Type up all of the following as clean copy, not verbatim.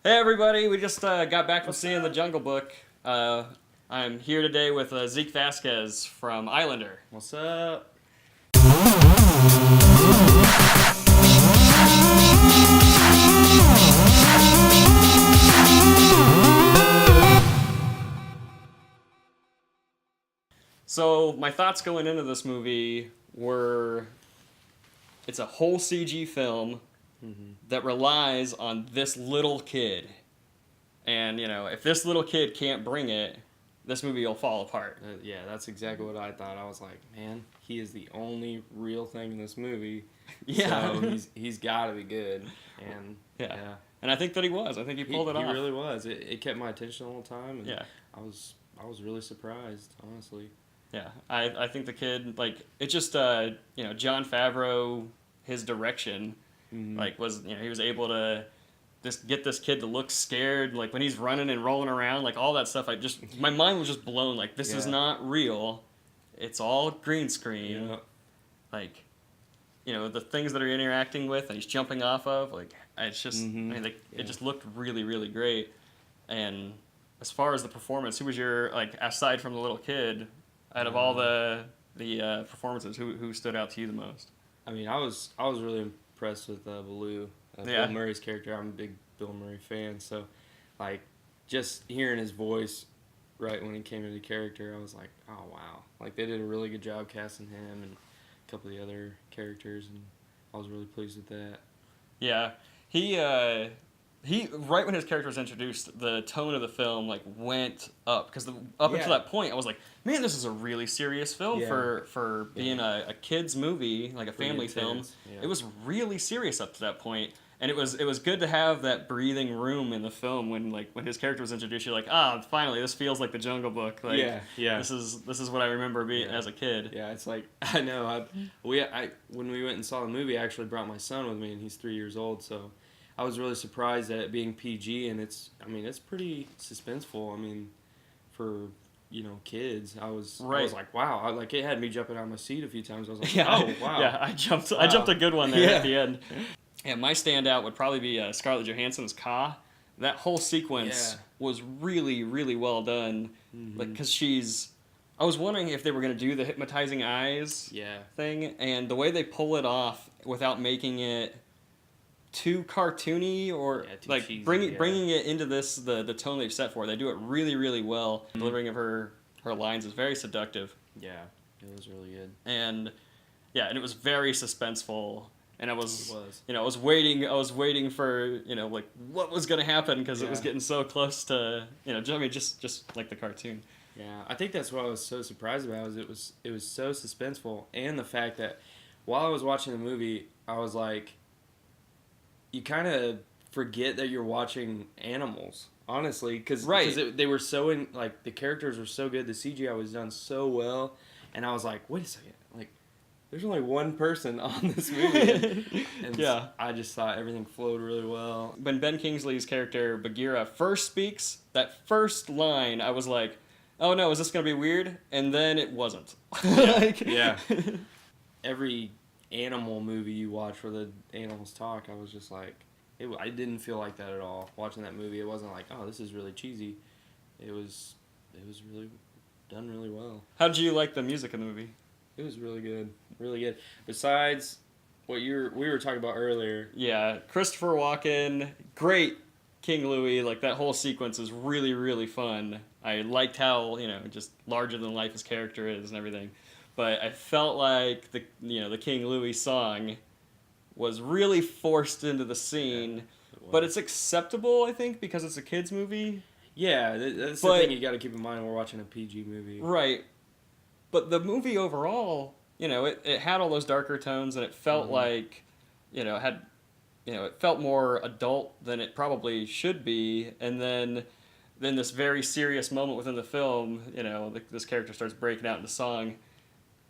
Hey everybody, we just got back from seeing The Jungle Book. I'm here today with Zeke Vasquez from Islander. What's up? So my thoughts going into this movie were, it's a whole CG film that relies on this little kid. And, if this little kid can't bring it, this movie will fall apart. Yeah, that's exactly what I thought. I was like, man, he is the only real thing in this movie. Yeah. So he's got to be good. And yeah. And I think that he was. I think he pulled it off. He really was. It kept my attention all the time. And yeah. I was really surprised, honestly. Yeah, I think the kid, it just, John Favreau, his direction, was, he was able to just get this kid to look scared, when he's running and rolling around, all that stuff. My mind was just blown, this is not real. It's all green screen. Yeah. The things that are interacting with and he's jumping off of, it's just, it just looked really, really great. And as far as the performance, who was your, aside from the little kid, out of all the performances, who stood out to you the most? I mean, I was really impressed with Baloo, Bill Murray's character. I'm a big Bill Murray fan, so just hearing his voice right when he came into character, I was like, oh wow! They did a really good job casting him and a couple of the other characters, and I was really pleased with that. Yeah, he right when his character was introduced, the tone of the film went up because up until that point I was like, man, this is a really serious film for being a kids movie, a family film. Yeah. It was really serious up to that point, and it was good to have that breathing room in the film when his character was introduced. You're like, finally, this feels like the Jungle Book. Yeah. This is what I remember being as a kid. Yeah, it's I know when we went and saw the movie, I actually brought my son with me, and he's 3 years old, so I was really surprised at it being PG, and it's pretty suspenseful. I mean, for kids, I was like, wow, it had me jumping out of my seat a few times. I was like, oh wow, yeah, I jumped a good one there at the end. Yeah, my standout would probably be Scarlett Johansson's Ka. That whole sequence was really, really well done. Because I was wondering if they were going to do the hypnotizing eyes thing, and the way they pull it off without making it too cartoony or cheesy, bringing it into the tone they've set for it. They do it really, really well. Delivering of her lines is very seductive. Yeah, it was really good. And it was very suspenseful. And I was waiting for what was gonna happen because it was getting so close to just like the cartoon. Yeah, I think that's what I was so surprised about. It was so suspenseful, and the fact that while I was watching the movie, I was like, you kind of forget that you're watching animals, honestly, because they were so the characters were so good, the CGI was done so well, and I was like, wait a second, there's only one person on this movie, and I just thought everything flowed really well. When Ben Kingsley's character Bagheera first speaks, that first line, I was like, oh no, is this gonna be weird? And then it wasn't. Every animal movie you watch where the animals talk, I was just like, I didn't feel like that at all. Watching that movie, it wasn't like, oh, this is really cheesy. It was really done really well. How did you like the music in the movie? It was really good, really good. Besides what we were talking about earlier. Yeah, Christopher Walken, great King Louis. That whole sequence is really, really fun. I liked how just larger than life his character is and everything. But I felt like the King Louis song was really forced into the scene, but it's acceptable, I think, because it's a kids movie. Yeah, that's the thing you got to keep in mind when we're watching a PG movie. Right, but the movie overall, it had all those darker tones, and it felt like, it felt more adult than it probably should be, and then this very serious moment within the film, this character starts breaking out into song.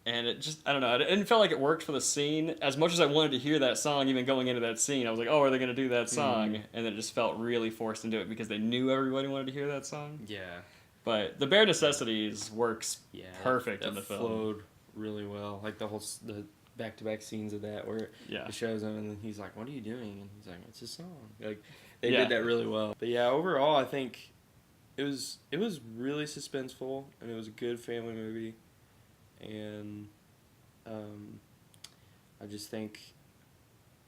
And it just, I don't know, it didn't feel like it worked for the scene. As much as I wanted to hear that song, even going into that scene, I was like, oh, are they going to do that song? And then it just felt really forced into it because they knew everybody wanted to hear that song. Yeah. But The Bare Necessities works perfect in the film. It flowed really well. The back-to-back scenes of that where it shows him and he's like, what are you doing? And he's like, it's a song. They Yeah. did that really well. But yeah, overall, I think it was really suspenseful, and it was a good family movie. And I just think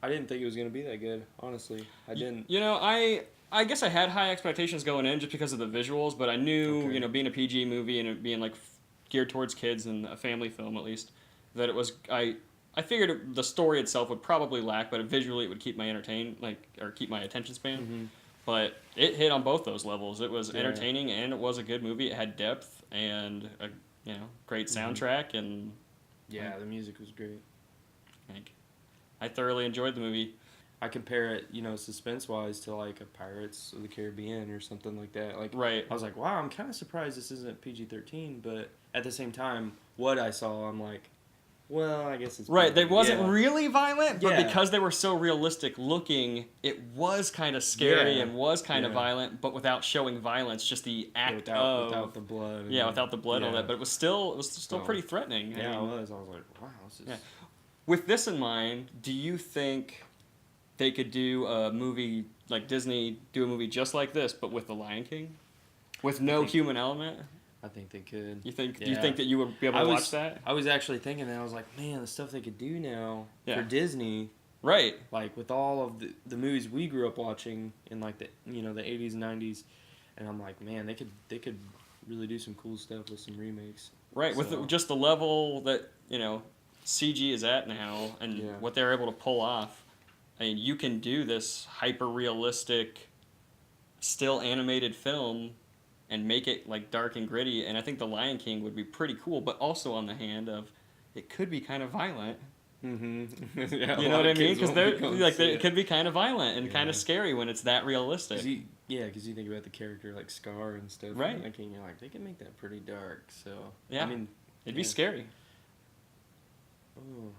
I didn't think it was gonna be that good. Honestly, I didn't. You know, I guess I had high expectations going in just because of the visuals, but I knew, Okay. you know, being a PG movie and it being like geared towards kids and a family film at least, that it was I figured the story itself would probably lack, but visually it would keep my keep my attention span. Mm-hmm. But it hit on both those levels. It was Yeah. entertaining and it was a good movie. It had depth and a great soundtrack and Yeah, the music was great. like I thoroughly enjoyed the movie. I compare it, suspense-wise to like a Pirates of the Caribbean or something like that. Like, Right. I was like, wow, I'm kind of surprised this isn't PG-13, but at the same time, what I saw, I'm like, well, I guess it's Right, they PG. wasn't Yeah. really violent, but Yeah. because they were so realistic looking, it was kind of scary Yeah. and was kind of Yeah. violent, but without showing violence, just the act without the blood. yeah, without the blood on yeah. that. But it was still So, pretty threatening. Yeah, I it mean, was. I was like, wow, this is... Yeah. With this in mind, do you think they could do a movie like Disney do a movie just like this, but with the Lion King, with no human element? I think they could. You think? Yeah. Do you think that you would be able to watch that? I was actually thinking that. I was like, man, the stuff they could do now Yeah. for Disney, Right. like with all of the movies we grew up watching in like the 80s and 90s, and I'm like, man, they could really do some cool stuff with some remakes. Right, with So- just the level that CG is at now, and Yeah. what they're able to pull off. I mean, you can do this hyper realistic, still animated film, and make it like dark and gritty. And I think The Lion King would be pretty cool, but also on the hand of, it could be kind of violent. Mm-hmm. Yeah, You know what I mean? Because it could be kind of violent and kind Yeah. of scary when it's that realistic. Because you think about the character like Scar and stuff. Right. Like, and you're like, they can make that pretty dark. So Yeah. I mean, It'd be yeah. scary. Oh,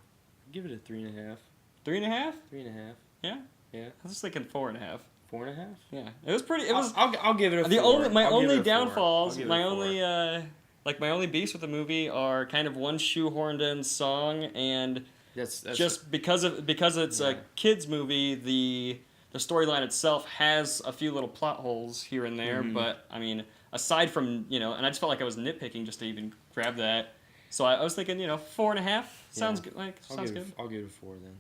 give it a 3.5. 3.5? 3.5. Yeah. Yeah. I was thinking 4.5. 4.5. Yeah, it was pretty. It was. I'll give it a 4. My I'll give only it a 4. downfalls, I'll give it my a 4. only my only beefs with the movie are kind of one shoehorned in song, and That's just because it's Yeah. a kids movie, the storyline itself has a few little plot holes here and there. Mhm. But I mean, aside from and I just felt like I was nitpicking just to even grab that. So I was thinking 4.5 sounds good. Sounds good. I'll give it a 4 then.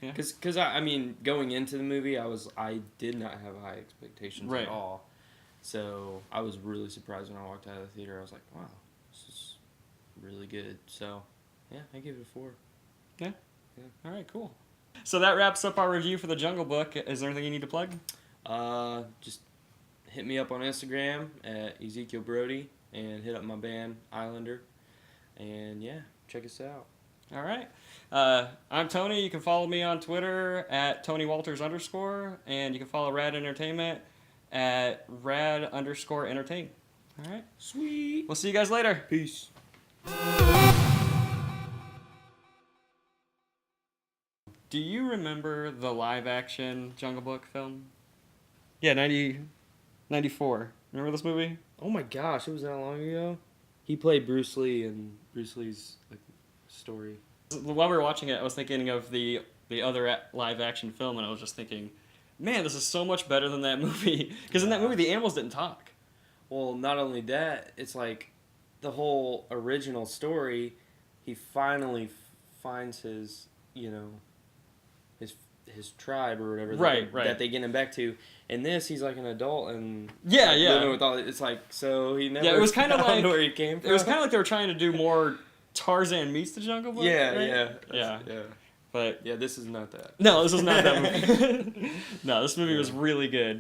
Yeah. Because I mean, going into the movie, I did not have high expectations Right. at all. So I was really surprised when I walked out of the theater. I was like, wow, this is really good. So yeah, I give it a 4. All right, cool. So that wraps up our review for The Jungle Book. Is there anything you need to plug? Just hit me up on Instagram at Ezekiel Brody and hit up my band Islander. And yeah, check us out. All right. I'm Tony. You can follow me on Twitter at TonyWalters_, and you can follow Rad Entertainment at Rad_Entertain. All right. Sweet. We'll see you guys later. Peace. Do you remember the live-action Jungle Book film? Yeah, 94. Remember this movie? Oh my gosh, it was that long ago? He played Bruce Lee in Bruce Lee's story. While we were watching it, I was thinking of the other live-action film, and I was just thinking, man, this is so much better than that movie. Because in that movie, the animals didn't talk. Well, not only that, it's like the whole original story, he finally finds his, his tribe or whatever that they get him back to. In this, he's like an adult and Yeah. living with all. It's like, so he never. Yeah, it was kind of found like where he came from. It was kind of like they were trying to do more Tarzan meets the Jungle Book. Yeah, right? yeah, yeah. But yeah. This is not that. no, this is not that movie. No, this movie was really good.